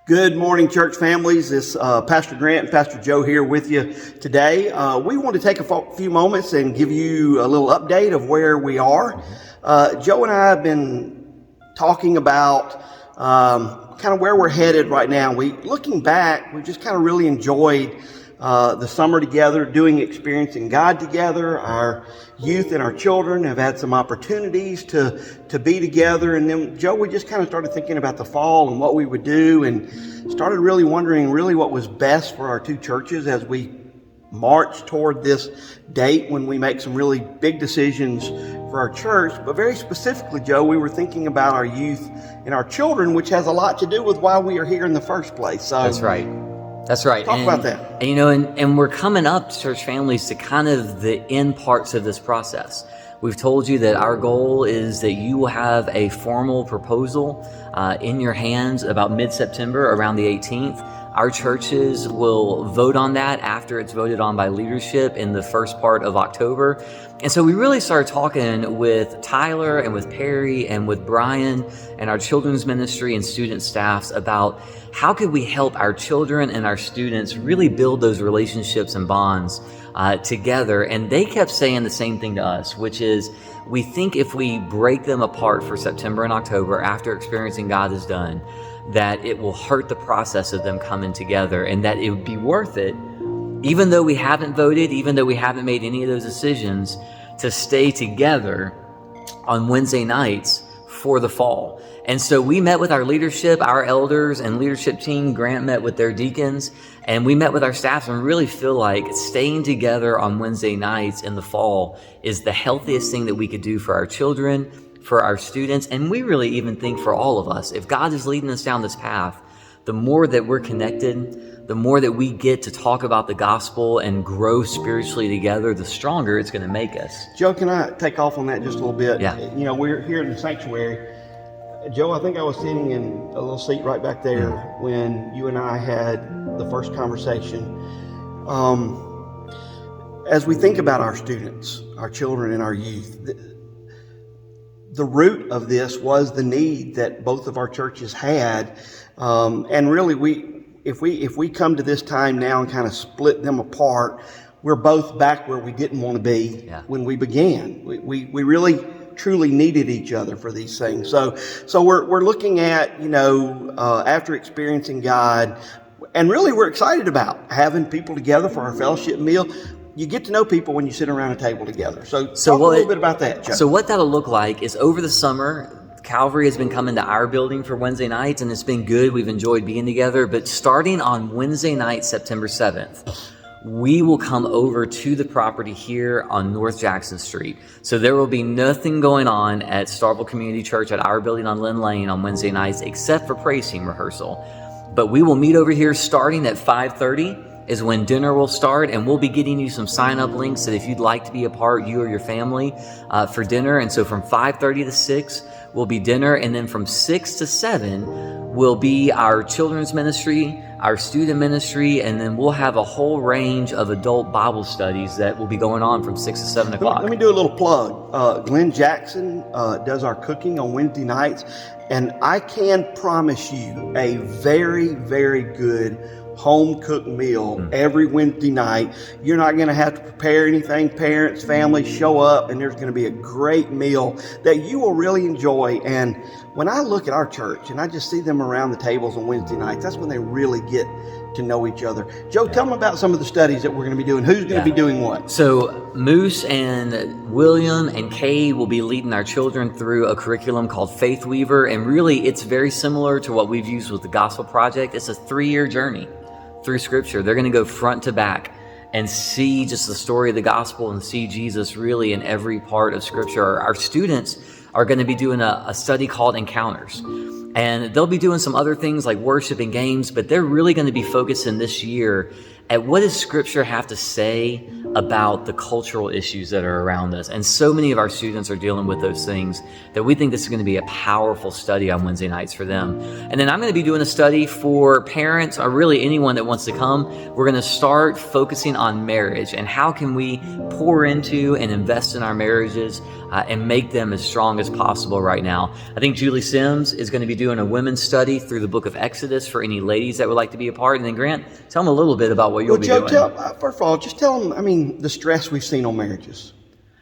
Good morning, church families. This Pastor Grant and Pastor Joe here with you today. We want to take a few moments and give you a little update of where we are. Joe and I have been talking about kind of where we're headed right now. Looking back, we just kind of really enjoyed the summer together, experiencing God together. Our youth and our children have had some opportunities to be together. And then, Joe, we just kind of started thinking about the fall and what we would do, and started really wondering what was best for our two churches as we march toward this date when we make some really big decisions for our church. But very specifically, Joe, we were thinking about our youth and our children, which has a lot to do with why we are here in the first place. So That's right. Talk about that. And we're coming up, church families, to kind of the end parts of this process. We've told you that our goal is that you will have a formal proposal in your hands about mid-September, around the 18th. Our churches will vote on that after it's voted on by leadership in the first part of October. And so we really started talking with Tyler and with Perry and with Brian and our children's ministry and student staffs about how could we help our children and our students really build those relationships and bonds together. And they kept saying the same thing to us, which is we think if we break them apart for September and October after experiencing God is done, that it will hurt the process of them coming together, and that it would be worth it, even though we haven't voted, even though we haven't made any of those decisions, to stay together on Wednesday nights for the fall. And so we met with our leadership, our elders and leadership team. Grant met with their deacons, and we met with our staff, and really feel like staying together on Wednesday nights in the fall is the healthiest thing that we could do for our children, for our students, and we really even think for all of us. If God is leading us down this path, the more that we're connected, the more that we get to talk about the gospel and grow spiritually together, the stronger it's going to make us. Joe, can I take off on that just a little bit? Yeah. You know, we're here in the sanctuary. Joe, I think I was sitting in a little seat right back there when you and I had the first conversation. As we think about our students, our children, and our youth, the root of this was the need that both of our churches had, and really, if we come to this time now and kind of split them apart, we're both back where we didn't want to be when we began. We really truly needed each other for these things. So we're looking at, after experiencing God, and really we're excited about having people together for our fellowship meal. You get to know people when you sit around a table together. So talk a little bit about that, Joe. So what that'll look like is over the summer, Calvary has been coming to our building for Wednesday nights, and it's been good. We've enjoyed being together. But starting on Wednesday night, September 7th, we will come over to the property here on North Jackson Street. So there will be nothing going on at Starville Community Church at our building on Lynn Lane on Wednesday nights except for praise team rehearsal. But we will meet over here starting at 5:30. Is when dinner will start, and we'll be getting you some sign-up links that if you'd like to be a part, you or your family, for dinner. And so from 5:30 to 6 will be dinner, and then from 6 to 7 will be our children's ministry, our student ministry, and then we'll have a whole range of adult Bible studies that will be going on from 6 to 7 o'clock. Let me do a little plug. Glenn Jackson does our cooking on Wednesday nights, and I can promise you a very, very good home-cooked meal every Wednesday night. You're not going to have to prepare anything. Parents, families show up, and there's going to be a great meal that you will really enjoy. And when I look at our church and I just see them around the tables on Wednesday nights, that's when they really get to know each other. Joe, tell them about some of the studies that we're going to be doing. Who's going to be doing what? So Moose and William and Kay will be leading our children through a curriculum called Faithweaver. And really, it's very similar to what we've used with the Gospel Project. It's a 3-year journey through Scripture. They're going to go front to back and see just the story of the gospel and see Jesus really in every part of Scripture. Our students are going to be doing a study called Encounters. And they'll be doing some other things like worship and games, but they're really going to be focusing this year at what does Scripture have to say about the cultural issues that are around us. And so many of our students are dealing with those things that we think this is going to be a powerful study on Wednesday nights for them. And then I'm going to be doing a study for parents, or really anyone that wants to come. We're going to start focusing on marriage and how can we pour into and invest in our marriages and make them as strong as possible right now. I think Julie Sims is going to be doing a women's study through the book of Exodus for any ladies that would like to be a part. And then Grant, tell them a little bit about what you'll be doing. First of all, just tell them, the stress we've seen on marriages.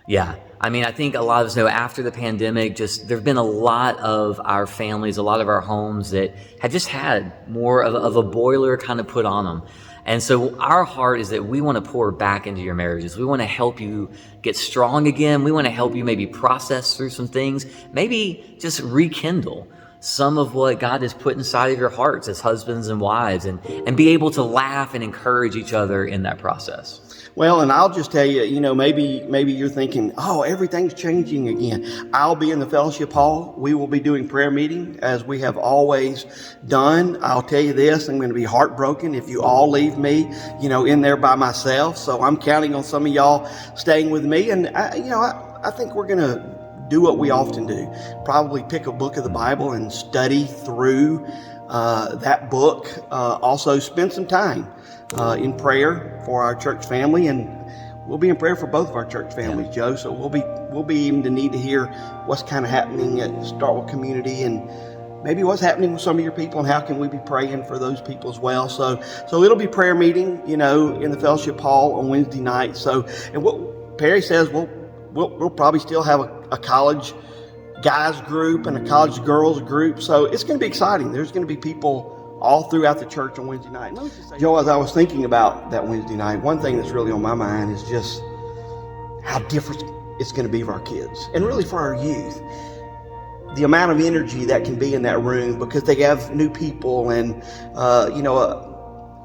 Yeah. I think a lot of us know after the pandemic, there've been a lot of our families, a lot of our homes that have just had more of a boiler kind of put on them. And so our heart is that we want to pour back into your marriages. We want to help you get strong again. We want to help you maybe process through some things, maybe just rekindle some of what God has put inside of your hearts as husbands and wives, and be able to laugh and encourage each other in that process. Well, and I'll just tell you, maybe you're thinking, oh, everything's changing again. I'll be in the fellowship hall. We will be doing prayer meeting as we have always done. I'll tell you this, I'm going to be heartbroken if you all leave me, in there by myself. So I'm counting on some of y'all staying with me. And, I think we're going to do what we often do. Probably pick a book of the Bible and study through that book. Also spend some time in prayer for our church family, and we'll be in prayer for both of our church families, Joe. So we'll be even to need to hear what's kind of happening at Starkville Community, and maybe what's happening with some of your people, and how can we be praying for those people as well. So it'll be prayer meeting, in the fellowship hall on Wednesday night. So, and what Perry says, we'll probably still have a college guys group and a college girls group. So it's going to be exciting. There's going to be people all throughout the church on Wednesday night. Joe, as I was thinking about that Wednesday night, one thing that's really on my mind is just how different it's going to be for our kids and really for our youth. The amount of energy that can be in that room because they have new people and,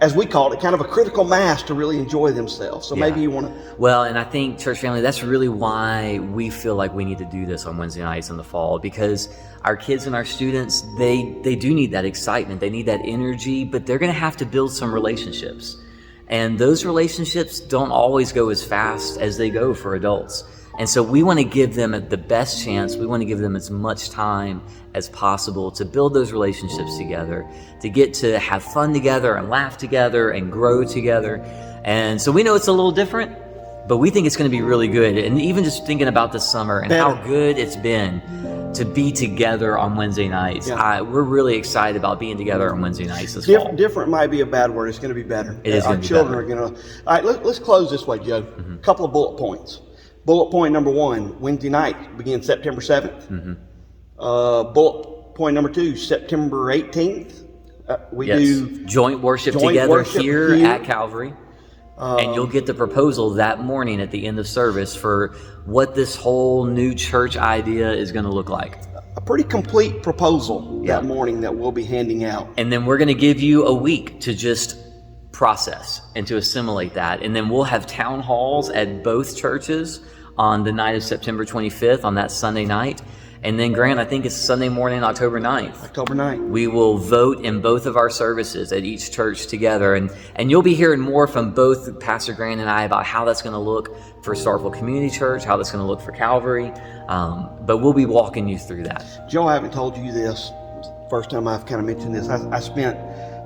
as we call it, kind of a critical mass to really enjoy themselves. So maybe you want to... Well, and I think, church family, that's really why we feel like we need to do this on Wednesday nights in the fall, because our kids and our students, they do need that excitement. They need that energy, but they're going to have to build some relationships. And those relationships don't always go as fast as they go for adults. And so we want to give them the best chance. We want to give them as much time as possible to build those relationships together, to get to have fun together and laugh together and grow together. And so we know it's a little different, but we think it's going to be really good. And even just thinking about this summer and how good it's been to be together on Wednesday nights, we're really excited about being together on Wednesday nights this fall. Different might be a bad word. It's going to be better. It is. Our children are going to... All right, let's close this way, Joe. A couple of bullet points. Bullet point number 1, Wednesday night begins September 7th. Bullet point number 2, September 18th. We do joint worship together here at Calvary. And you'll get the proposal that morning at the end of service for what this whole new church idea is going to look like. A pretty complete proposal that morning that we'll be handing out. And then we're going to give you a week to just process and to assimilate that. And then we'll have town halls at both churches on the night of September 25th, on that Sunday night. And then, Grant, I think it's Sunday morning, October 9th. October 9th. We will vote in both of our services at each church together. And you'll be hearing more from both Pastor Grant and I about how that's going to look for Starkville Community Church, how that's going to look for Calvary. But we'll be walking you through that. Joe, I haven't told you this. First time I've kind of mentioned this. I spent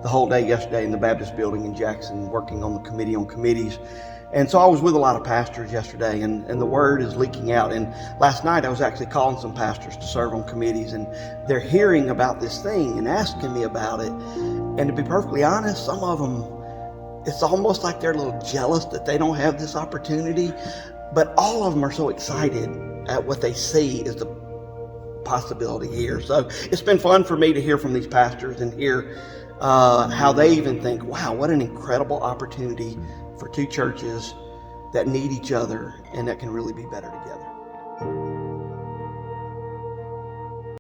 the whole day yesterday in the Baptist building in Jackson working on the committee on committees. And so I was with a lot of pastors yesterday, and the word is leaking out. And last night I was actually calling some pastors to serve on committees, and they're hearing about this thing and asking me about it. And to be perfectly honest, some of them, it's almost like they're a little jealous that they don't have this opportunity. But all of them are so excited at what they see is the possibility here. So it's been fun for me to hear from these pastors and hear how they even think, wow, what an incredible opportunity for two churches that need each other and that can really be better together.